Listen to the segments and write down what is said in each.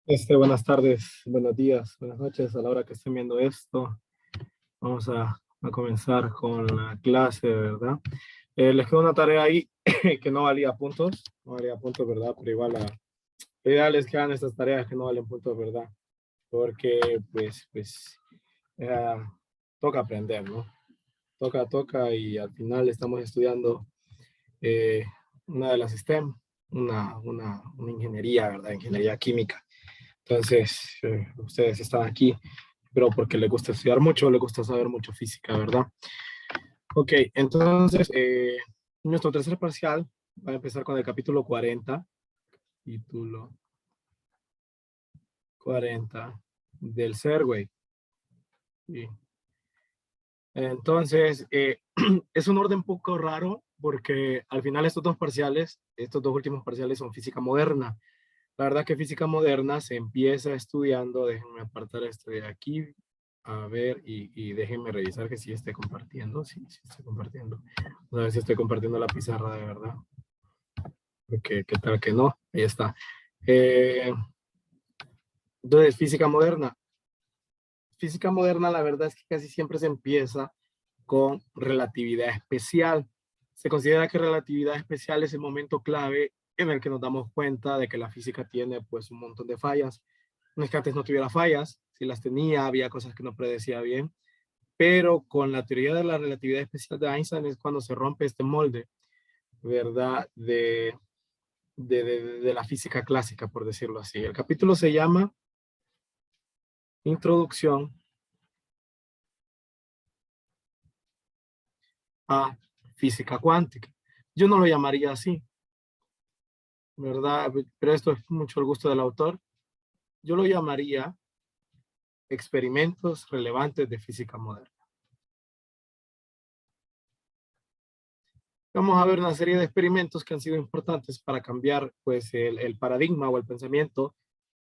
Buenas tardes, buenos días, buenas noches a la hora que estén viendo esto. Vamos a comenzar con la clase, ¿verdad? Les quedó una tarea ahí que no valía puntos, no valía puntos, ¿verdad? Pero igual la ideal es que hagan estas tareas que no valen puntos, ¿verdad? Porque eh, toca aprender, ¿no? Toca y al final estamos estudiando eh, una de las STEM, una ingeniería, ¿verdad? Ingeniería química. Entonces, ustedes están aquí, pero porque les gusta estudiar mucho, les gusta saber mucho física, ¿verdad? Ok, entonces, nuestro tercer parcial va a empezar con el capítulo 40, título 40 del Serway. Sí. Entonces, es un orden un poco raro porque al final estos dos parciales, estos dos últimos parciales son física moderna. La verdad que física moderna se empieza estudiando, déjenme apartar esto de aquí, a ver, y déjenme revisar que sí esté compartiendo, sí estoy compartiendo. A ver si estoy compartiendo la pizarra de verdad. Porque qué tal que no, ahí está. Eh, entonces, física moderna. Física moderna, la verdad es que casi siempre se empieza con relatividad especial. Se considera que relatividad especial es el momento clave en el que nos damos cuenta de que la física tiene pues un montón de fallas. No es que antes no tuviera fallas, si las tenía, había cosas que no predecía bien, pero con la teoría de la relatividad especial de Einstein es cuando se rompe este molde, ¿verdad? De la física clásica, por decirlo así. El capítulo se llama Introducción a Física Cuántica. Yo no lo llamaría así, ¿verdad? Pero esto es mucho el gusto del autor. Yo lo llamaría experimentos relevantes de física moderna. Vamos a ver una serie de experimentos que han sido importantes para cambiar pues, el paradigma o el pensamiento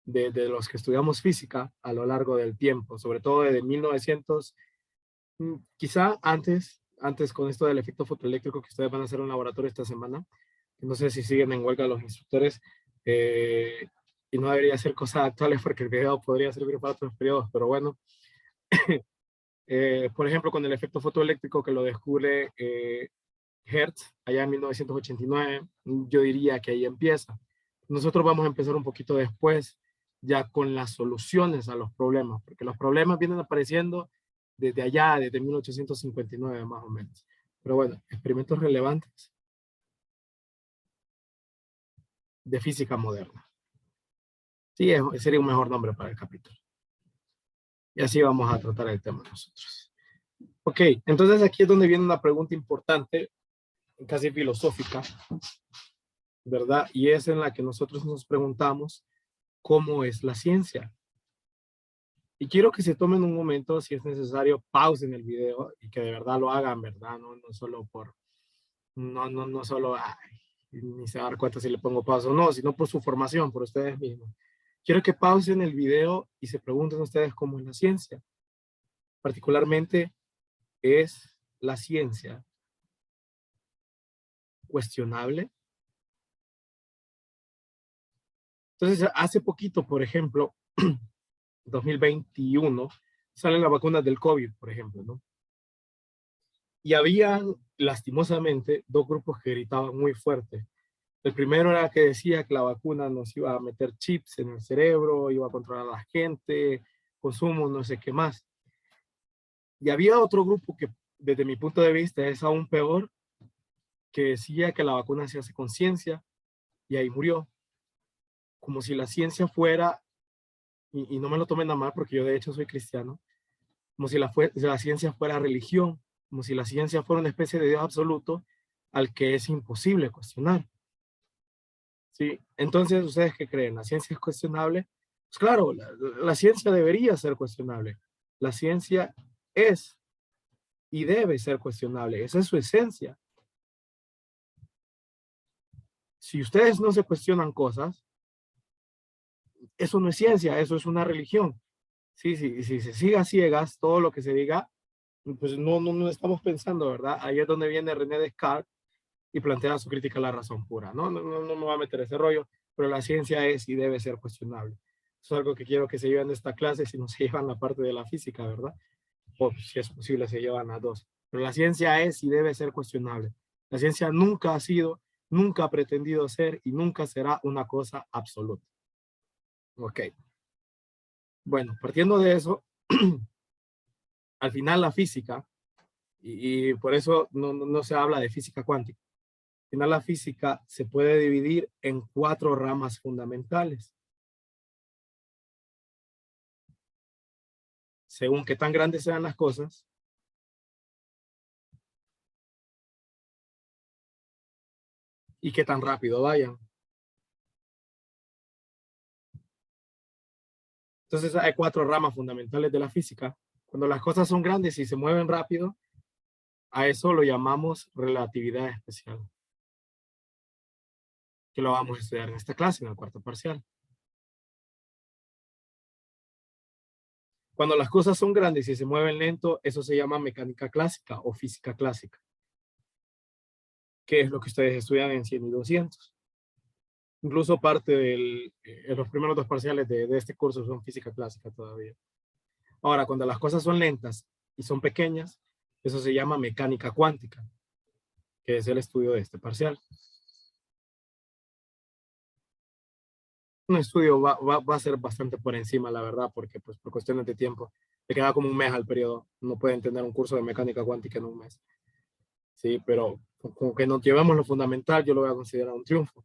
de los que estudiamos física a lo largo del tiempo, sobre todo desde 1900, quizá antes con esto del efecto fotoeléctrico que ustedes van a hacer en un laboratorio esta semana. No sé si siguen en huelga los instructores eh, y no debería ser cosas actuales porque el video podría servir para otros periodos, pero bueno. Por ejemplo, con el efecto fotoeléctrico que lo descubre Hertz allá en 1989, yo diría que ahí empieza. Nosotros vamos a empezar un poquito después, ya con las soluciones a los problemas, porque los problemas vienen apareciendo desde allá, desde 1859 más o menos. Pero bueno, experimentos relevantes de física moderna. Sí, sería un mejor nombre para el capítulo. Y así vamos a tratar el tema nosotros. Ok, entonces aquí es donde viene una pregunta importante, casi filosófica, ¿verdad? Y es en la que nosotros nos preguntamos, ¿cómo es la ciencia? Y quiero que se tomen un momento, si es necesario, pausen el video y que de verdad lo hagan, ¿verdad? No solo no solo, ay, ni se dar cuenta si le pongo pausa o no, sino por su formación, por ustedes mismos. Quiero que pausen el video y se pregunten ustedes cómo es la ciencia. Particularmente, ¿es la ciencia cuestionable? Entonces, hace poquito, por ejemplo, 2021, salen las vacunas del COVID, por ejemplo, ¿no? Y había, lastimosamente, dos grupos que gritaban muy fuerte. El primero era que decía que la vacuna nos iba a meter chips en el cerebro, iba a controlar a la gente, consumo, no sé qué más. Y había otro grupo que, desde mi punto de vista, es aún peor, que decía que la vacuna se hace con ciencia y ahí murió. Como si la ciencia fuera, y no me lo tomen a mal porque yo de hecho soy cristiano, como si la ciencia fuera religión, como si la ciencia fuera una especie de Dios absoluto al que es imposible cuestionar. ¿Sí? Entonces, ¿ustedes qué creen? ¿La ciencia es cuestionable? Pues claro, la ciencia debería ser cuestionable. La ciencia es y debe ser cuestionable. Esa es su esencia. Si ustedes no se cuestionan cosas, eso no es ciencia, eso es una religión. Sí, sí, si se siga ciegas, todo lo que se diga, pues no estamos pensando, ¿verdad? Ahí es donde viene René Descartes y plantea su crítica a la razón pura. No me va a meter ese rollo, pero la ciencia es y debe ser cuestionable. es algo que quiero que se lleven de esta clase si no se llevan la parte de la física, ¿verdad? O si es posible se llevan las dos. Pero la ciencia es y debe ser cuestionable. La ciencia nunca ha sido, nunca ha pretendido ser y nunca será una cosa absoluta. Ok. Bueno, partiendo de eso, al final la física, y por eso no se habla de física cuántica, al final la física se puede dividir en 4 ramas fundamentales. Según qué tan grandes sean las cosas, y qué tan rápido vayan. Entonces hay 4 ramas fundamentales de la física. Cuando las cosas son grandes y se mueven rápido, a eso lo llamamos relatividad especial, que lo vamos a estudiar en esta clase, en el cuarto parcial. Cuando las cosas son grandes y se mueven lento, eso se llama mecánica clásica o física clásica, que es lo que ustedes estudian en 100 y 200. Incluso parte de los primeros 2 parciales de este curso son física clásica todavía. Ahora, cuando las cosas son lentas y son pequeñas, eso se llama mecánica cuántica, que es el estudio de este parcial. Un estudio va a ser bastante por encima, la verdad, porque pues por cuestiones de tiempo, le queda como un mes al periodo. No pueden tener un curso de mecánica cuántica en un mes. Sí, pero con que nos llevemos lo fundamental, yo lo voy a considerar un triunfo.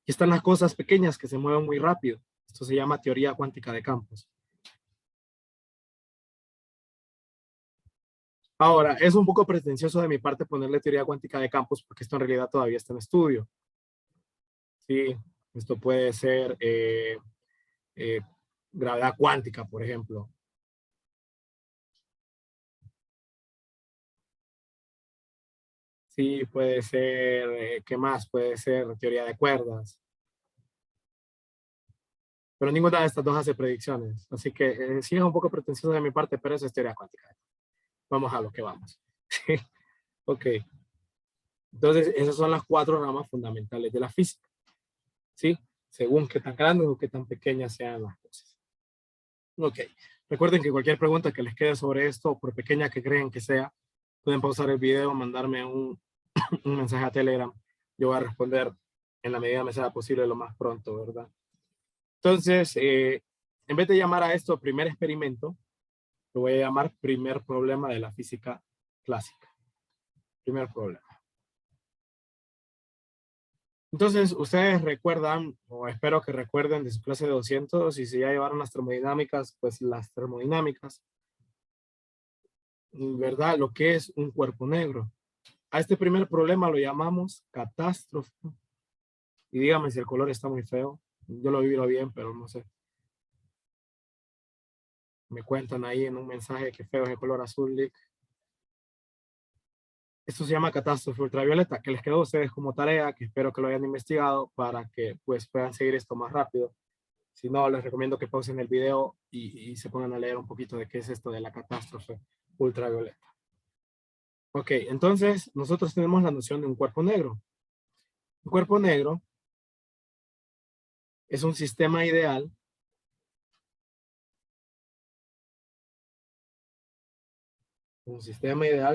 Y están las cosas pequeñas que se mueven muy rápido. Esto se llama teoría cuántica de campos. Ahora, es un poco pretencioso de mi parte ponerle teoría cuántica de campos porque esto en realidad todavía está en estudio. Sí, esto puede ser eh, gravedad cuántica, por ejemplo. Sí, puede ser, ¿qué más? Puede ser teoría de cuerdas. Pero ninguna de estas dos hace predicciones. Así que sí es un poco pretencioso de mi parte, pero eso es teoría cuántica. Vamos a lo que vamos. Ok. Entonces, esas son las 4 ramas fundamentales de la física. ¿Sí? Según qué tan grandes o qué tan pequeñas sean las cosas. Ok. Recuerden que cualquier pregunta que les quede sobre esto, por pequeña que creen que sea, pueden pausar el video, mandarme un mensaje a Telegram. Yo voy a responder en la medida que me sea posible lo más pronto, ¿verdad? Entonces, en vez de llamar a esto primer experimento, lo voy a llamar primer problema de la física clásica. Primer problema. Entonces, ustedes recuerdan, o espero que recuerden de su clase de 200, y si ya llevaron las termodinámicas, pues las termodinámicas, ¿verdad? Lo que es un cuerpo negro. A este primer problema lo llamamos catástrofe. Y dígame si el color está muy feo. Yo lo vi bien, pero no sé. Me cuentan ahí en un mensaje que feo es el color azul, Lick. Esto se llama catástrofe ultravioleta, que les quedó a ustedes como tarea, que espero que lo hayan investigado para que pues puedan seguir esto más rápido. Si no, les recomiendo que pausen el video y se pongan a leer un poquito de qué es esto de la catástrofe ultravioleta. Ok, entonces nosotros tenemos la noción de un cuerpo negro. Un cuerpo negro es un sistema ideal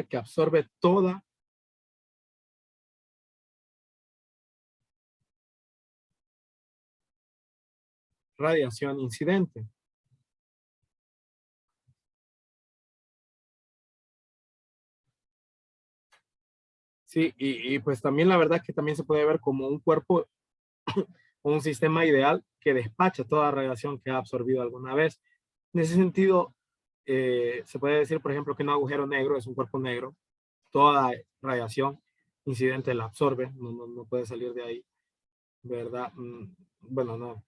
que absorbe toda radiación incidente. Sí, y pues también la verdad que también se puede ver como un cuerpo o un sistema ideal que despacha toda radiación que ha absorbido alguna vez. En ese sentido, se puede decir, por ejemplo, que un agujero negro es un cuerpo negro. Toda radiación incidente la absorbe, no puede salir de ahí, ¿verdad? Bueno, no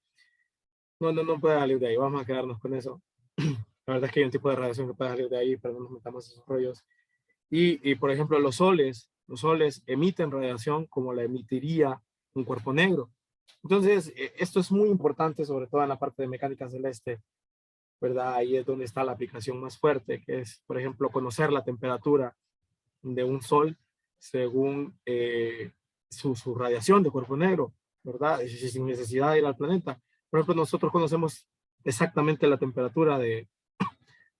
puede salir de ahí. Vamos a quedarnos con eso. La verdad es que hay un tipo de radiación que puede salir de ahí, pero no nos metamos en esos rollos. Y por ejemplo, los soles emiten radiación como la emitiría un cuerpo negro. Entonces, esto es muy importante, sobre todo en la parte de mecánica celeste, ¿verdad? Ahí es donde está la aplicación más fuerte, que es, por ejemplo, conocer la temperatura de un sol según su radiación de cuerpo negro, ¿verdad? Sin necesidad de ir al planeta. Por ejemplo, nosotros conocemos exactamente la temperatura de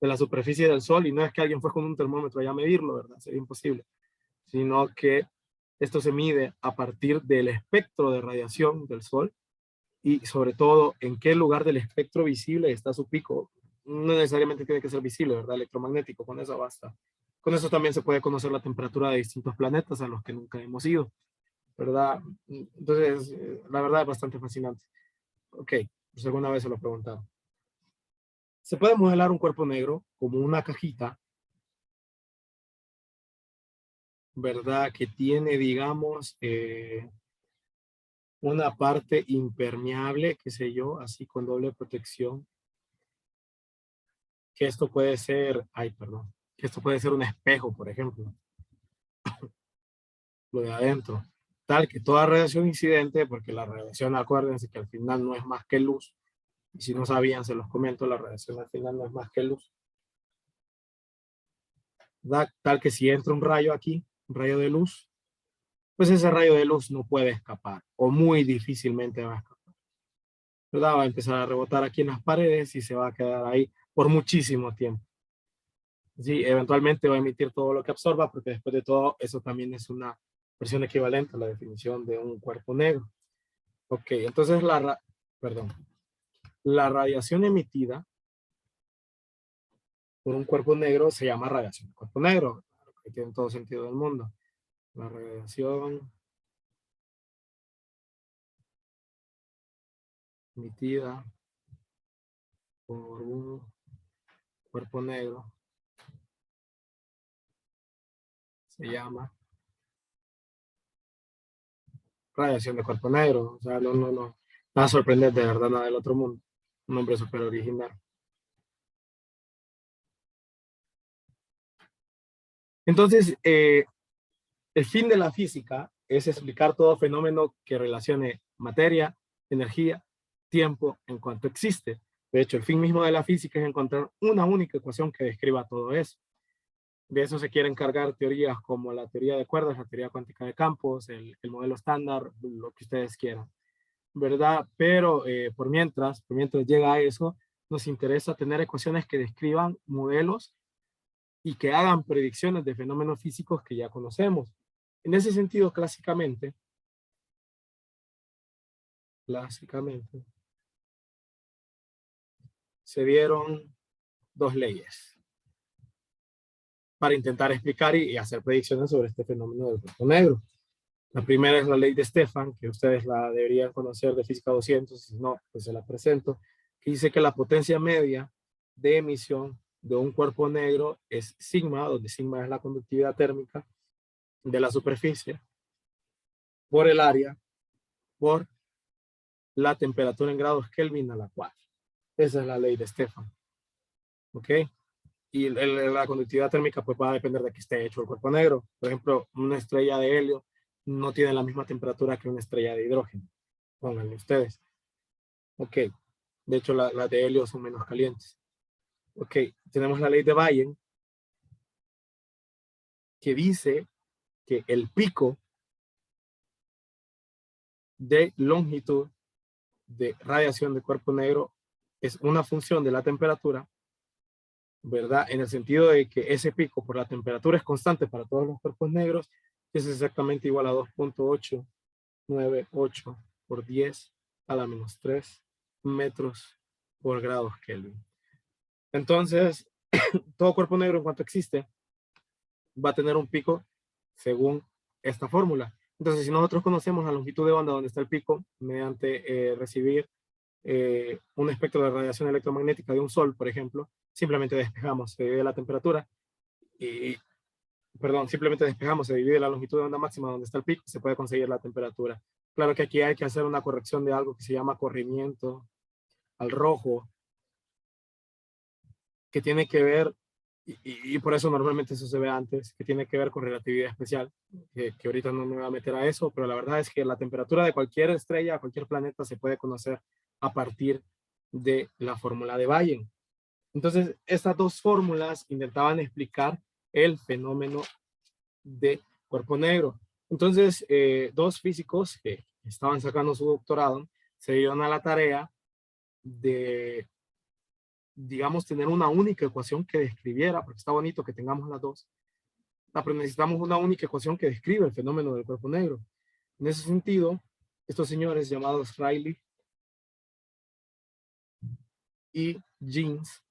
la superficie del Sol, y no es que alguien fue con un termómetro allá a medirlo, ¿verdad? Sería imposible, sino que esto se mide a partir del espectro de radiación del Sol y sobre todo en qué lugar del espectro visible está su pico. No necesariamente tiene que ser visible, ¿verdad? Electromagnético, con eso basta. Con eso también se puede conocer la temperatura de distintos planetas a los que nunca hemos ido, ¿verdad? Entonces, la verdad es bastante fascinante. Ok, pues alguna vez se lo preguntaron. Se puede modelar un cuerpo negro como una cajita, ¿verdad? Que tiene, digamos, una parte impermeable, qué sé yo, así con doble protección, que esto puede ser, ay, perdón, que esto puede ser un espejo, por ejemplo, lo de adentro, tal que toda radiación incidente, porque la radiación, acuérdense que al final no es más que luz, y si no sabían, se los comento, la radiación al final no es más que luz, ¿verdad? Tal que si entra un rayo aquí, un rayo de luz, pues ese rayo de luz no puede escapar, o muy difícilmente va a escapar, ¿verdad? Va a empezar a rebotar aquí en las paredes y se va a quedar ahí por muchísimo tiempo. Sí, eventualmente va a emitir todo lo que absorba, porque después de todo, eso también es una versión equivalente a la definición de un cuerpo negro. Ok, entonces perdón, la radiación emitida por un cuerpo negro se llama radiación de cuerpo negro, que tiene todo sentido del mundo. La radiación emitida por un cuerpo negro se llama radiación de cuerpo negro. O sea, no. Nada sorprendente, de verdad, nada del otro mundo. Un nombre súper original. Entonces, el fin de la física es explicar todo fenómeno que relacione materia, energía, tiempo en cuanto existe. De hecho, el fin mismo de la física es encontrar una única ecuación que describa todo eso. De eso se quieren encargar teorías como la teoría de cuerdas, la teoría cuántica de campos, el modelo estándar, lo que ustedes quieran, ¿verdad? Pero por mientras llega a eso, nos interesa tener ecuaciones que describan modelos y que hagan predicciones de fenómenos físicos que ya conocemos. En ese sentido, clásicamente, se dieron dos leyes para intentar explicar y hacer predicciones sobre este fenómeno del cuerpo negro. La primera es la ley de Stefan, que ustedes la deberían conocer de Física 200, si no, pues se la presento, que dice que la potencia media de emisión de un cuerpo negro es sigma, donde sigma es la conductividad térmica de la superficie, por el área, por la temperatura en grados Kelvin a la cual. Esa es la ley de Stefan. ¿Ok? Y la conductividad térmica pues va a depender de que esté hecho el cuerpo negro. Por ejemplo, una estrella de helio no tiene la misma temperatura que una estrella de hidrógeno. Pónganle ustedes. Ok. De hecho, las de helio son menos calientes. Ok. Tenemos la ley de Bayes que dice que el pico de longitud de radiación de cuerpo negro es una función de la temperatura, ¿verdad? En el sentido de que ese pico por la temperatura es constante para todos los cuerpos negros, que es exactamente igual a 2.898 por 10 a la menos 3 metros por grados Kelvin. Entonces, todo cuerpo negro en cuanto existe va a tener un pico según esta fórmula. Entonces, si nosotros conocemos la longitud de onda donde está el pico mediante recibir un espectro de radiación electromagnética de un sol, por ejemplo, simplemente despejamos, se divide la temperatura y, perdón, simplemente despejamos, se divide la longitud de onda máxima donde está el pico, se puede conseguir la temperatura. Claro que aquí hay que hacer una corrección de algo que se llama corrimiento al rojo, que tiene que ver, y por eso normalmente eso se ve antes, que tiene que ver con relatividad especial, que ahorita no me voy a meter a eso, pero la verdad es que la temperatura de cualquier estrella, cualquier planeta se puede conocer a partir de la fórmula de Bayes. Entonces, estas dos fórmulas intentaban explicar el fenómeno de cuerpo negro. Entonces, dos físicos que estaban sacando su doctorado se dieron a la tarea de digamos, tener una única ecuación que describiera, porque está bonito que tengamos las dos, pero necesitamos una única ecuación que describe el fenómeno del cuerpo negro. En ese sentido, estos señores llamados Rayleigh y Jeans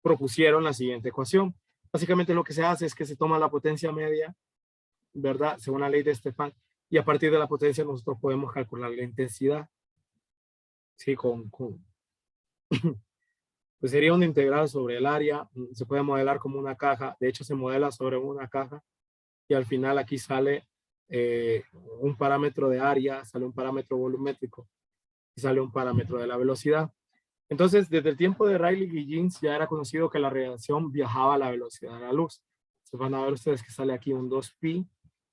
propusieron la siguiente ecuación. Básicamente lo que se hace es que se toma la potencia media, ¿verdad? Según la ley de Stefan, y a partir de la potencia nosotros podemos calcular la intensidad. Sí, pues sería una integral sobre el área, se puede modelar como una caja, de hecho se modela sobre una caja y al final aquí sale un parámetro de área, sale un parámetro volumétrico y sale un parámetro de la velocidad. Entonces, desde el tiempo de Rayleigh y Jeans ya era conocido que la radiación viajaba a la velocidad de la luz. Se van a ver ustedes que sale aquí un 2pi,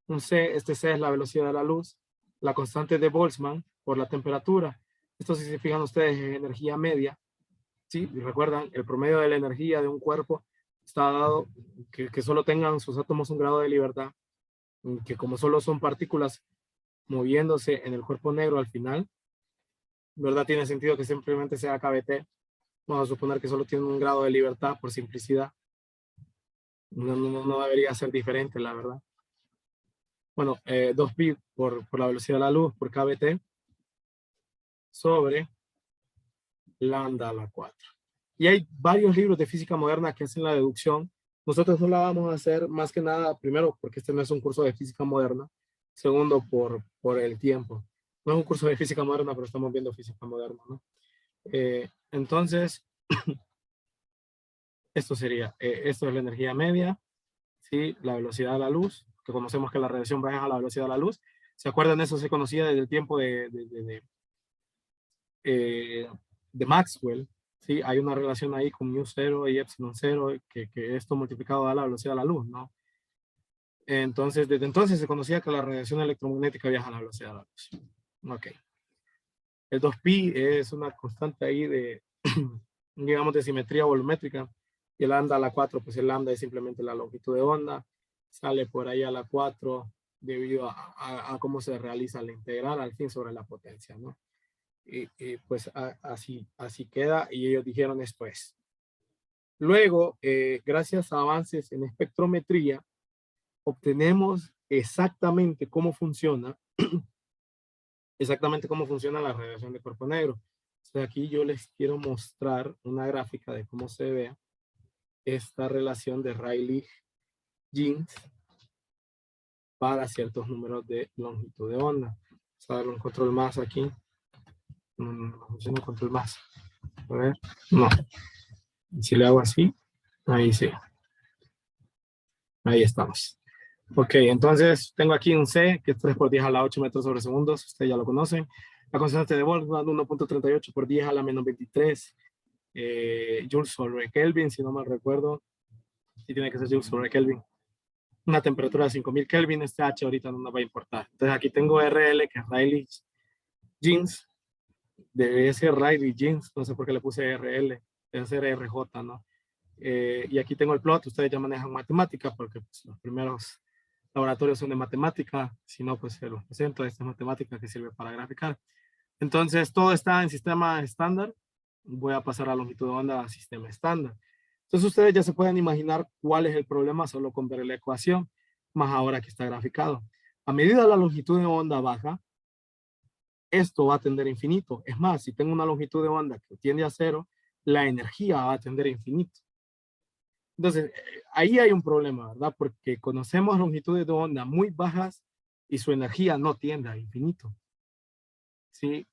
un c, este c es la velocidad de la luz, la constante de Boltzmann por la temperatura. Esto, si se fijan ustedes, es energía media. ¿Sí? Y recuerdan, el promedio de la energía de un cuerpo está dado que solo tengan sus átomos un grado de libertad, que como solo son partículas moviéndose en el cuerpo negro al final, ¿verdad? Tiene sentido que simplemente sea KBT. Vamos a suponer que solo tiene un grado de libertad por simplicidad. No debería ser diferente, la verdad. Bueno, 2pi por la velocidad de la luz, por KBT, sobre lambda a la 4. Y hay varios libros de física moderna que hacen la deducción. Nosotros no la vamos a hacer más que nada, primero, porque este no es un curso de física moderna. Segundo, por el tiempo. No es un curso de física moderna, pero estamos viendo física moderna, ¿no? Entonces, esto sería, esto es la energía media, ¿sí? La velocidad de la luz, que conocemos que la radiación va a la velocidad de la luz. ¿Se acuerdan? Eso se conocía desde el tiempo eh, de Maxwell. ¿Sí? Hay una relación ahí con μ0 y ε0, que esto multiplicado da la velocidad de la luz, ¿no? Entonces, desde entonces se conocía que la radiación electromagnética viaja a la velocidad de la luz. Ok. El 2pi es una constante ahí de, digamos, de simetría volumétrica. Y el lambda a la 4, pues el lambda es simplemente la longitud de onda. Sale por ahí a la 4 debido a cómo se realiza la integral al fin sobre la potencia, ¿no? Y pues así queda. Y ellos dijeron esto es. Luego, gracias a avances en espectrometría, obtenemos exactamente cómo funciona la radiación de cuerpo negro. Entonces aquí yo les quiero mostrar una gráfica de cómo se ve esta relación de Rayleigh-Jeans para ciertos números de longitud de onda. Vamos a darle un control más aquí. No funciona control más. A ver, no. Si le hago así, ahí sí. Ahí estamos. Ok, entonces tengo aquí un C, que es 3 por 10 a la 8 metros sobre segundos. Ustedes ya lo conocen. La constante de Boltzmann, 1.38 por 10 a la menos 23 joules sobre Kelvin, si no mal recuerdo. Sí tiene que ser joules sobre Kelvin. Una temperatura de 5000 Kelvin. Este H ahorita no nos va a importar. Entonces aquí tengo RL, que es Rayleigh-Jeans. Debe ser Rayleigh-Jeans. No sé por qué le puse RL. Debe ser RJ, ¿no? Y aquí tengo el plot. Ustedes ya manejan matemática porque pues, los primeros laboratorios son de matemática, si no, pues se los presento. Esta es matemática que sirve para graficar. Entonces, todo está en sistema estándar. Voy a pasar a longitud de onda a sistema estándar. Entonces, ustedes ya se pueden imaginar cuál es el problema solo con ver la ecuación, más ahora que está graficado. A medida la longitud de onda baja, esto va a tender a infinito. Es más, si tengo una longitud de onda que tiende a cero, la energía va a tender a infinito. Entonces, ahí hay un problema, ¿verdad? Porque conocemos longitudes de onda muy bajas y su energía no tiende a infinito. ¿Sí?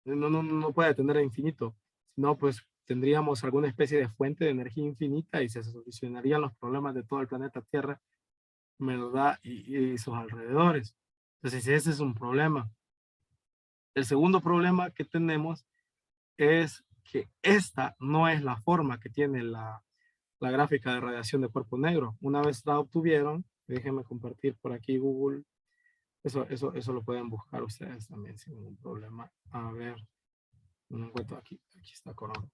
No puede tender a infinito. Si no, pues tendríamos alguna especie de fuente de energía infinita y se solucionarían los problemas de todo el planeta Tierra, ¿verdad? Y sus alrededores. Entonces, ese es un problema. El segundo problema que tenemos es que esta no es la forma que tiene la gráfica de radiación de cuerpo negro. Una vez la obtuvieron, déjenme compartir por aquí Google. Eso lo pueden buscar ustedes también sin ningún problema. A ver, no encuentro aquí. Aquí está Corona.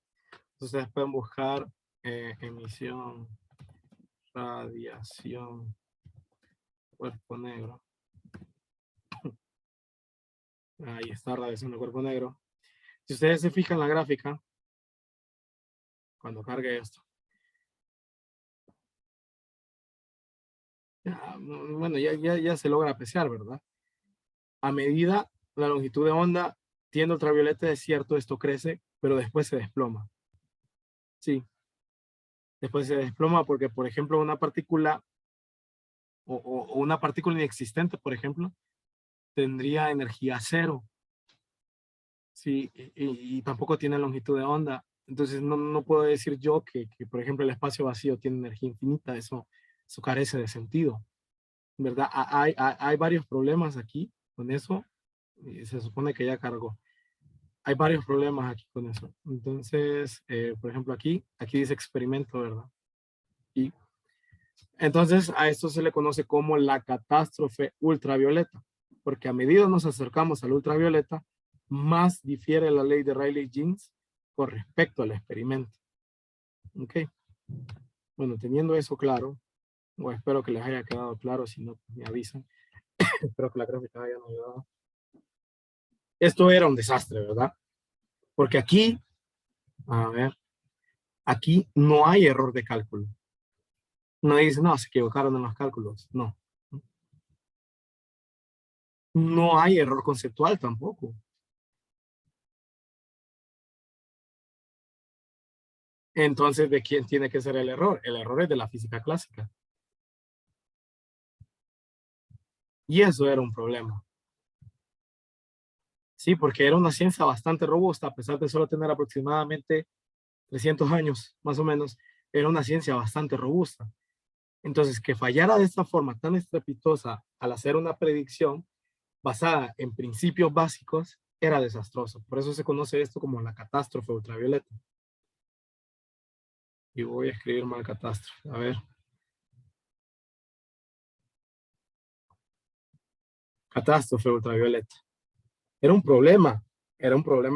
Ustedes pueden buscar emisión, radiación, cuerpo negro. Ahí está radiación de cuerpo negro. Si ustedes se fijan en la gráfica, cuando cargue esto. Bueno, ya se logra apreciar, ¿verdad? A medida la longitud de onda tiende ultravioleta, es cierto, esto crece, pero después se desploma. Sí, después se desploma porque, por ejemplo, una partícula o una partícula inexistente, por ejemplo, tendría energía cero. Sí, y tampoco tiene longitud de onda. Entonces no puedo decir yo que, por ejemplo, el espacio vacío tiene energía infinita. Eso carece de sentido, ¿verdad? Hay varios problemas aquí con eso. Y se supone que ya cargó. Hay varios problemas aquí con eso. Entonces, por ejemplo, aquí dice experimento, ¿verdad? Y entonces a esto se le conoce como la catástrofe ultravioleta, porque a medida nos acercamos al ultravioleta, más difiere la ley de Rayleigh-Jeans con respecto al experimento. Ok. Bueno, teniendo eso claro, o espero que les haya quedado claro, si no, me avisan. Espero que la gráfica haya ayudado. Esto era un desastre, ¿verdad? Porque aquí, a ver, aquí no hay error de cálculo. No dice, no, se equivocaron en los cálculos. No. No hay error conceptual tampoco. Entonces, ¿de quién tiene que ser el error? El error es de la física clásica. Y eso era un problema. Sí, porque era una ciencia bastante robusta, a pesar de solo tener aproximadamente 300 años, más o menos, era una ciencia bastante robusta. Entonces, que fallara de esta forma tan estrepitosa al hacer una predicción basada en principios básicos, era desastroso. Por eso se conoce esto como la catástrofe ultravioleta. Y voy a escribir mal catástrofe. A ver. Catástrofe ultravioleta. Era un problema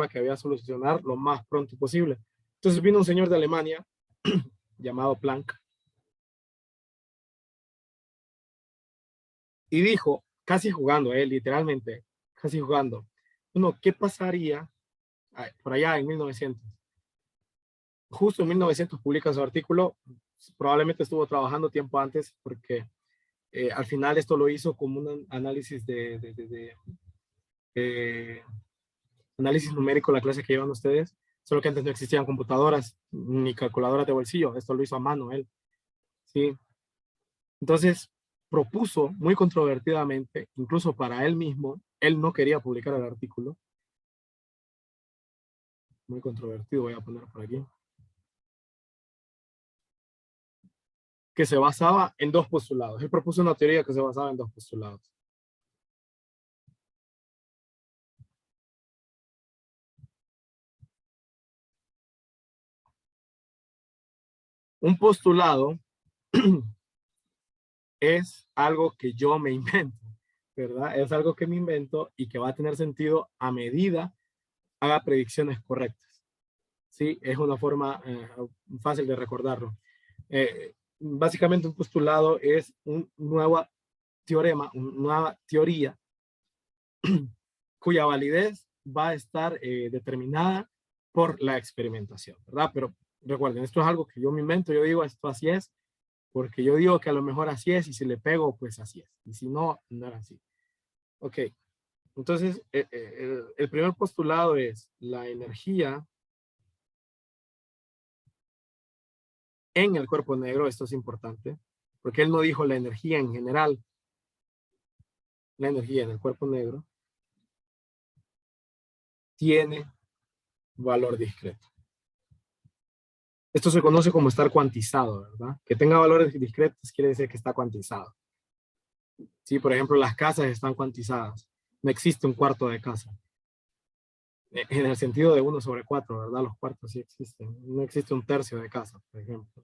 que había que solucionar lo más pronto posible. Entonces vino un señor de Alemania llamado Planck y dijo, casi jugando, literalmente, casi jugando, bueno, ¿qué pasaría por allá en 1900? Justo en 1900 publica su artículo, probablemente estuvo trabajando tiempo antes porque al final esto lo hizo como un análisis de análisis numérico, la clase que llevan ustedes, solo que antes no existían computadoras ni calculadoras de bolsillo, esto lo hizo a mano él, ¿sí? Entonces, propuso muy controvertidamente, incluso para él mismo, él no quería publicar el artículo, muy controvertido, voy a poner por aquí, que se basaba en dos postulados. Él propuso una teoría que se basaba en dos postulados. Un postulado es algo que yo me invento, ¿verdad? Es algo que me invento y que va a tener sentido a medida haga predicciones correctas. Sí, es una forma fácil de recordarlo. Básicamente un postulado es un nuevo teorema, una nueva teoría cuya validez va a estar determinada por la experimentación, ¿verdad? Pero recuerden, esto es algo que yo me invento, yo digo esto así es, porque yo digo que a lo mejor así es y si le pego, pues así es. Y si no, no era así. Ok, entonces el primer postulado es la energía en el cuerpo negro, esto es importante, porque él no dijo la energía en general, la energía en el cuerpo negro tiene valor discreto. Esto se conoce como estar cuantizado, ¿verdad? Que tenga valores discretos quiere decir que está cuantizado. Sí, por ejemplo, las casas están cuantizadas. No existe un cuarto de casa. En el sentido de 1/4, ¿verdad? Los cuartos sí existen. No existe un tercio de casa, por ejemplo.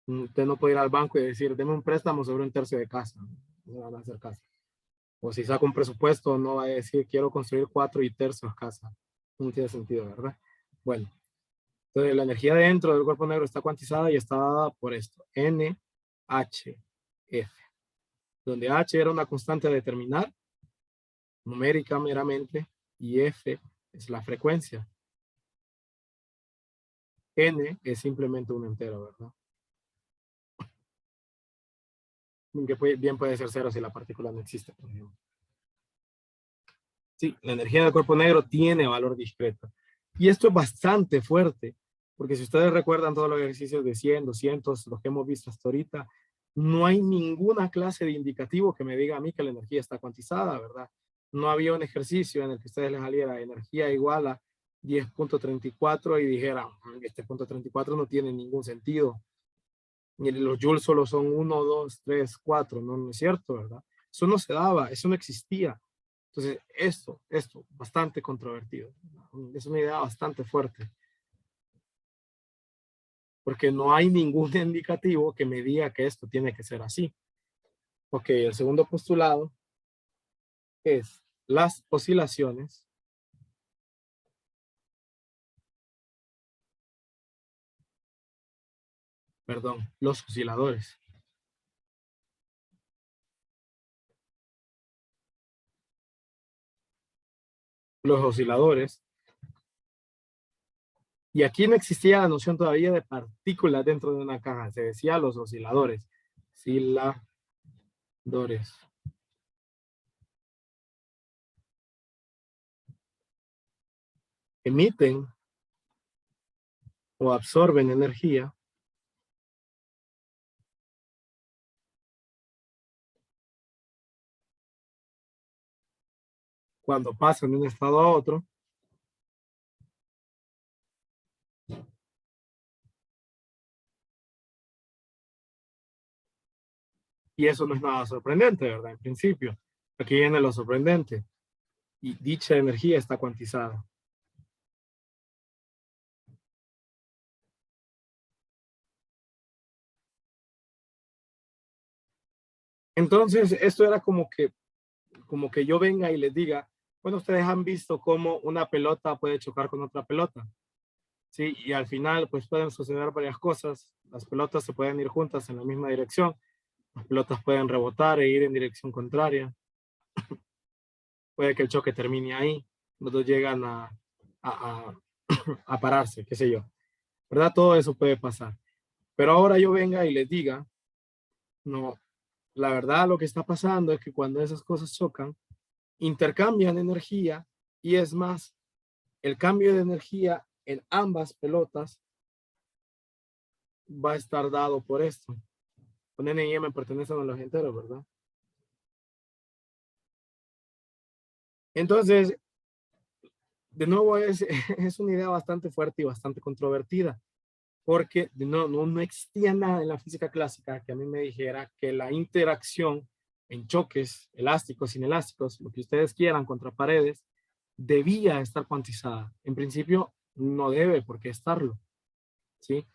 Usted no puede ir al banco y decir, deme un préstamo sobre un tercio de casa. No van a hacer casa. O si saca un presupuesto, no va a decir, quiero construir 4 casa. No tiene sentido, ¿verdad? Bueno, entonces la energía dentro del cuerpo negro está cuantizada y está dada por esto, NHF, donde H era una constante a determinar, numérica meramente, y F es la frecuencia. n es simplemente un entero, ¿verdad? Que bien puede ser cero si la partícula no existe, por ejemplo. Sí, la energía del cuerpo negro tiene valor discreto. Y esto es bastante fuerte, porque si ustedes recuerdan todos los ejercicios de 100, 200, los que hemos visto hasta ahorita, no hay ninguna clase de indicativo que me diga a mí que la energía está cuantizada, ¿verdad? No había un ejercicio en el que a ustedes les saliera energía igual a 10.34 y dijeran, este punto 34 no tiene ningún sentido. Y los joules solo son 1, 2, 3, 4, no es cierto, ¿verdad? Eso no se daba, eso no existía. Entonces, esto, bastante controvertido. Es una idea bastante fuerte. Porque no hay ningún indicativo que me diga que esto tiene que ser así. Ok, el segundo postulado es las oscilaciones los osciladores. Los osciladores. Y aquí no existía la noción todavía de partículas dentro de una caja. Se decía los osciladores. Osciladores. Emiten o absorben energía cuando pasan de un estado a otro. Y eso no es nada sorprendente, ¿verdad? En principio. Aquí viene lo sorprendente. Y dicha energía está cuantizada. Entonces, esto era como que yo venga y les diga, bueno, ustedes han visto cómo una pelota puede chocar con otra pelota. Sí, y al final, pues pueden suceder varias cosas. Las pelotas se pueden ir juntas en la misma dirección. Las pelotas pueden rebotar e ir en dirección contraria. Puede que el choque termine ahí. Los dos llegan a, a pararse, qué sé yo. ¿Verdad? Todo eso puede pasar. Pero ahora yo venga y les diga, no, la verdad lo que está pasando es que cuando esas cosas chocan, intercambian energía y es más, el cambio de energía en ambas pelotas va a estar dado por esto. Con N y M pertenecen a los enteros, ¿verdad? Entonces, de nuevo, es una idea bastante fuerte y bastante controvertida, porque no existía nada en la física clásica que a mí me dijera que la interacción en choques elásticos, inelásticos, lo que ustedes quieran, contra paredes, debía estar cuantizada. En principio, no debe por qué estarlo, ¿sí?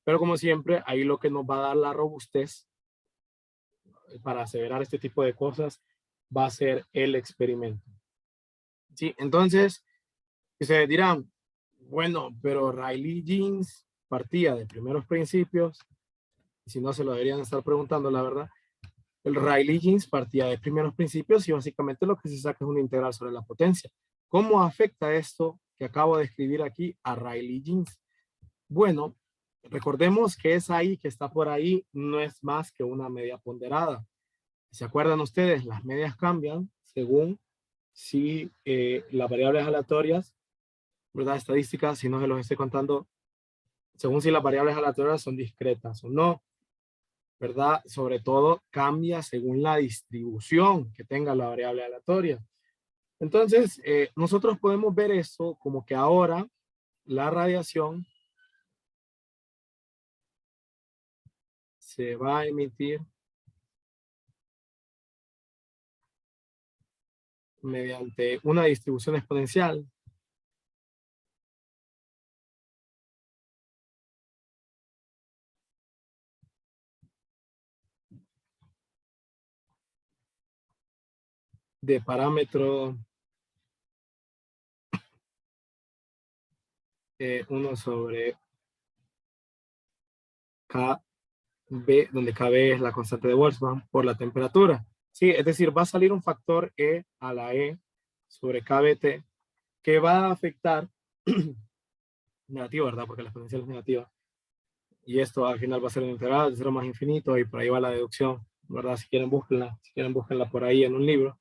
Pero como siempre, ahí lo que nos va a dar la robustez para aseverar este tipo de cosas va a ser el experimento. ¿Sí? Entonces, ustedes dirán, bueno, pero Rayleigh-Jeans partía de primeros principios, y si no se lo deberían estar preguntando, la verdad. El Rayleigh-Jeans partía de primeros principios y básicamente lo que se saca es una integral sobre la potencia. ¿Cómo afecta esto que acabo de escribir aquí a Rayleigh-Jeans? Bueno, recordemos que esa I que está por ahí no es más que una media ponderada. ¿Se acuerdan ustedes? Las medias cambian según si las variables aleatorias, ¿verdad? Estadísticas, si no se los estoy contando, según si las variables aleatorias son discretas o no, ¿verdad? Sobre todo cambia según la distribución que tenga la variable aleatoria. Entonces, nosotros podemos ver esto como que ahora la radiación se va a emitir mediante una distribución exponencial de parámetro 1 sobre KB, donde KB es la constante de Boltzmann por la temperatura. Sí, es decir, va a salir un factor E a la E sobre KBT que va a afectar negativo, ¿verdad? Porque la exponencial es negativa. Y esto al final va a ser una integral de 0 más infinito y por ahí va la deducción, ¿verdad? Si quieren búsquenla por ahí en un libro.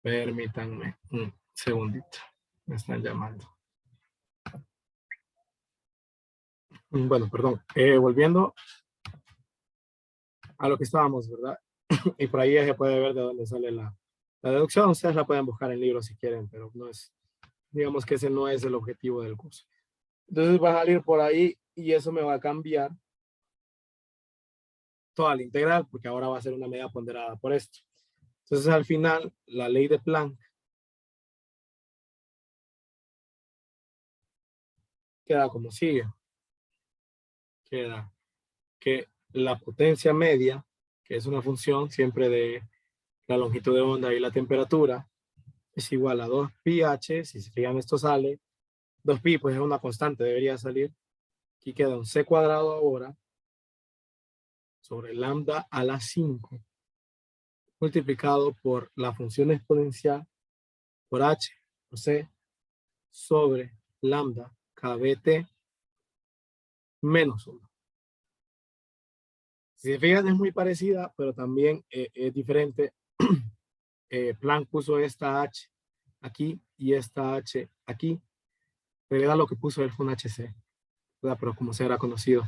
Permítanme un segundito, me están llamando. Bueno, perdón, volviendo a lo que estábamos, ¿verdad? Y por ahí ya se puede ver de dónde sale la deducción. Ustedes la pueden buscar en libros si quieren, pero no es, digamos que ese no es el objetivo del curso. Entonces va a salir por ahí y eso me va a cambiar toda la integral, porque ahora va a ser una medida ponderada por esto. Entonces al final, la ley de Planck queda como sigue. Queda que la potencia media, que es una función siempre de la longitud de onda y la temperatura, es igual a 2πh. Si se fijan, esto sale 2pi, pues es una constante, debería salir. Aquí queda un c cuadrado ahora sobre lambda a la 5 multiplicado por la función exponencial por h o c sobre lambda kbt menos 1. Si se fijan, es muy parecida, pero también es diferente. Planck puso esta h aquí y esta h aquí. En realidad lo que puso él fue un HC, ¿verdad? Pero como se era conocido.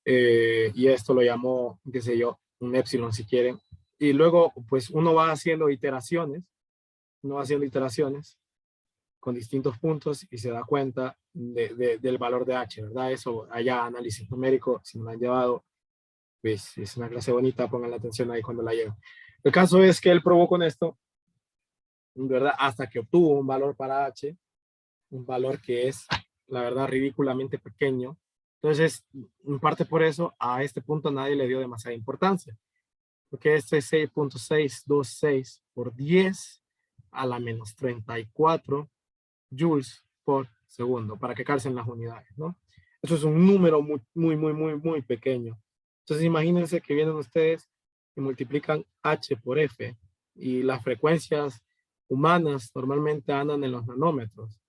Y esto lo llamó, qué sé yo, un epsilon si quieren. Y luego, pues uno va haciendo iteraciones, con distintos puntos y se da cuenta del valor de H, ¿verdad? Eso allá, análisis numérico, si me lo han llevado, pues es una clase bonita, pongan la atención ahí cuando la lleven. El caso es que él probó con esto, ¿verdad? Hasta que obtuvo un valor para H, un valor que es, la verdad, ridículamente pequeño. Entonces, en parte por eso, a este punto nadie le dio demasiada importancia, porque este es 6.626 por 10 a la menos 34 joules por segundo, para que calcen las unidades, ¿no? Eso es un número muy pequeño. Entonces, imagínense que vienen ustedes y multiplican H por F, y las frecuencias humanas normalmente andan en los nanómetros.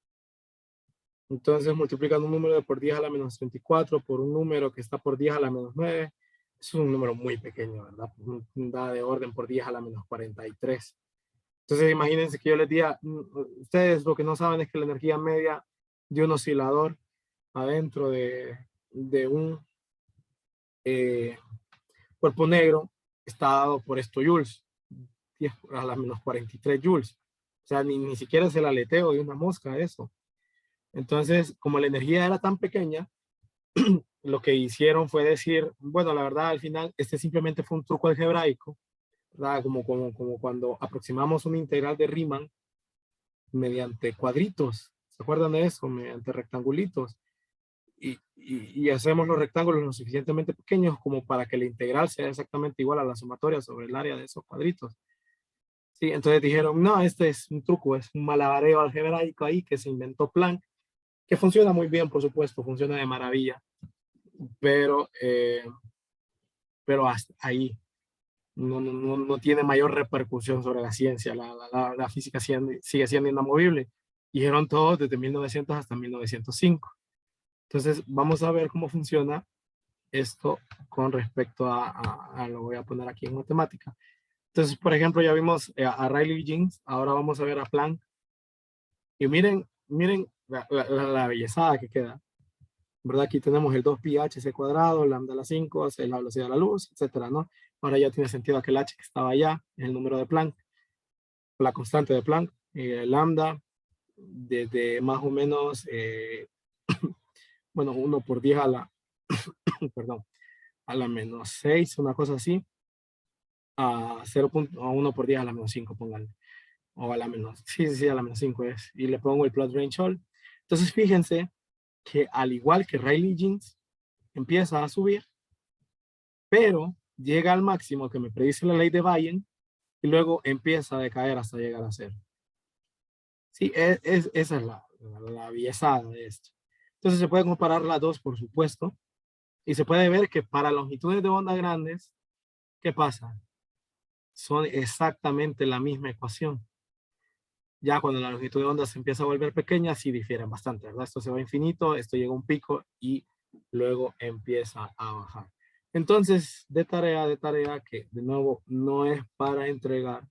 Entonces multiplican un número de por 10 a la menos 34 por un número que está por 10 a la menos 9. Es un número muy pequeño, ¿verdad? Da de orden por 10 a la menos 43. Entonces imagínense que yo les diga, ustedes lo que no saben es que la energía media de un oscilador adentro de un cuerpo negro está dado por esto joules, 10 a la menos 43 joules. O sea, ni siquiera es el aleteo de una mosca eso. Entonces, como la energía era tan pequeña, lo que hicieron fue decir, bueno, la verdad, al final, este simplemente fue un truco algebraico, ¿verdad? Como cuando aproximamos una integral de Riemann mediante cuadritos. ¿Se acuerdan de eso? Mediante rectangulitos. Y hacemos los rectángulos lo suficientemente pequeños como para que la integral sea exactamente igual a la sumatoria sobre el área de esos cuadritos. Sí, entonces dijeron, no, este es un truco, es un malabareo algebraico ahí que se inventó Planck, que funciona muy bien, por supuesto, funciona de maravilla, pero, pero hasta ahí. No tiene mayor repercusión sobre la ciencia. La física sigue siendo inamovible. Dijeron todos desde 1900 hasta 1905. Entonces, vamos a ver cómo funciona esto con respecto lo voy a poner aquí en matemática. Entonces, por ejemplo, ya vimos a Rayleigh-Jeans, ahora vamos a ver a Planck. Y miren la bellezada que queda. ¿Verdad? Aquí tenemos el 2pi h cuadrado, lambda a la 5, es la velocidad de la luz, etcétera, ¿no? Ahora ya tiene sentido aquel h que estaba allá, el número de Planck, la constante de Planck, lambda, desde más o menos, bueno, 1 por 10 a la, perdón, a la menos 6, una cosa así, a 1 por 10 a la menos 5, pónganle, o a la menos, sí, a la menos 5 es, y le pongo el plot range all. Entonces, fíjense que al igual que Rayleigh-Jeans, empieza a subir, pero llega al máximo que me predice la ley de Bayes y luego empieza a decaer hasta llegar a cero. Sí, esa es la belleza de esto. Entonces se puede comparar las dos, por supuesto, y se puede ver que para longitudes de onda grandes, ¿qué pasa? Son exactamente la misma ecuación. Ya cuando la longitud de onda se empieza a volver pequeña, sí difieren bastante, ¿verdad? Esto se va a infinito, esto llega a un pico y luego empieza a bajar. Entonces, de tarea que de nuevo no es para entregar,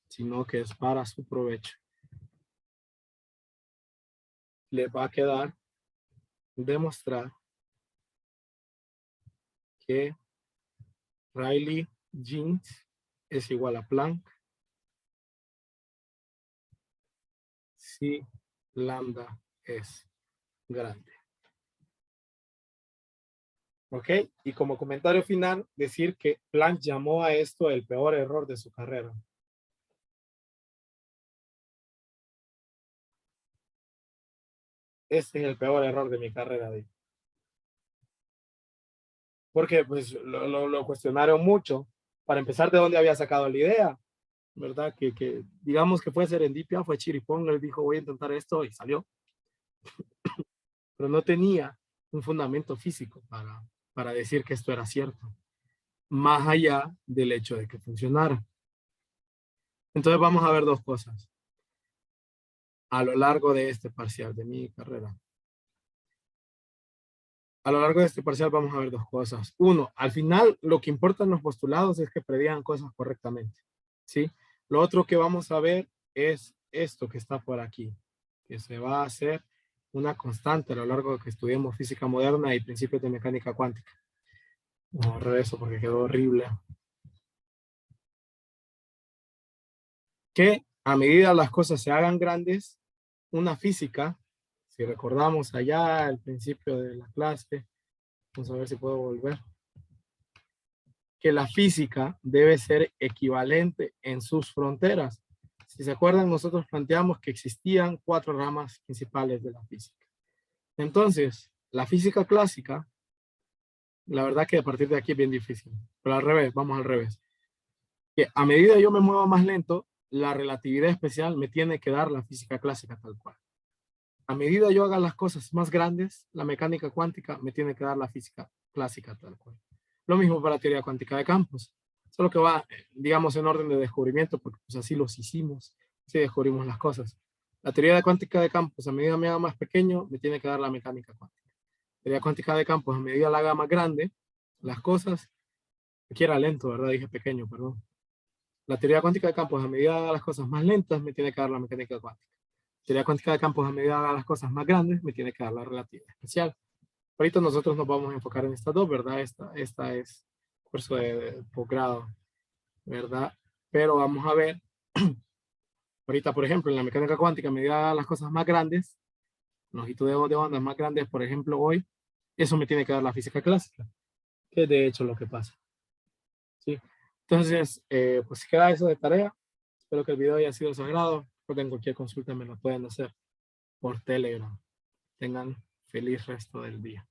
sino que es para su provecho. Le va a quedar demostrar que Rayleigh Jeans es igual a Planck si lambda es grande. ¿Ok? Y como comentario final, decir que Planck llamó a esto el peor error de su carrera. Este es el peor error de mi carrera. Porque pues lo cuestionaron mucho. Para empezar, ¿de dónde había sacado la idea? ¿Verdad? Que digamos que fue serendipia, fue chiripón, él dijo voy a intentar esto y salió. Pero no tenía un fundamento físico para decir que esto era cierto, más allá del hecho de que funcionara. Entonces vamos a ver dos cosas a lo largo de este parcial de mi carrera. A lo largo de este parcial vamos a ver dos cosas. Uno, al final lo que importa en los postulados es que predigan cosas correctamente, ¿sí? Lo otro que vamos a ver es esto que está por aquí, que se va a hacer una constante a lo largo de que estudiemos física moderna y principios de mecánica cuántica. Vamos a ver eso porque quedó horrible. Que a medida las cosas se hagan grandes, una física, si recordamos allá al principio de la clase, vamos a ver si puedo volver, que la física debe ser equivalente en sus fronteras. Si se acuerdan, nosotros planteamos que existían 4 ramas principales de la física. Entonces, la física clásica, la verdad que a partir de aquí es bien difícil, pero al revés, vamos al revés. Que a medida yo me muevo más lento, la relatividad especial me tiene que dar la física clásica tal cual. A medida yo haga las cosas más grandes, la mecánica cuántica me tiene que dar la física clásica tal cual. Lo mismo para la teoría cuántica de campos. Solo que va, digamos, en orden de descubrimiento, porque pues así los hicimos, así descubrimos las cosas. La teoría de cuántica de campos, a medida me haga más pequeño, me tiene que dar la mecánica cuántica. La teoría cuántica de campos, a medida la haga más grande, las cosas, aquí era lento, ¿verdad? Dije pequeño, perdón. La teoría cuántica de campos, a medida haga las cosas más lentas, me tiene que dar la mecánica cuántica. Teoría cuántica de campos, a medida haga las cosas más grandes, me tiene que dar la relatividad especial. Ahorita nosotros nos vamos a enfocar en estas dos, ¿verdad? Esta es curso de posgrado, ¿verdad? Pero vamos a ver, ahorita, por ejemplo, en la mecánica cuántica, a medida haga las cosas más grandes, longitud de ondas más grandes, por ejemplo, hoy, eso me tiene que dar la física clásica, que es de hecho lo que pasa. ¿Sí? Entonces, pues queda eso de tarea. Espero que el video haya sido de su agrado. Recuerden, cualquier consulta me lo pueden hacer por Telegram. Tengan feliz resto del día.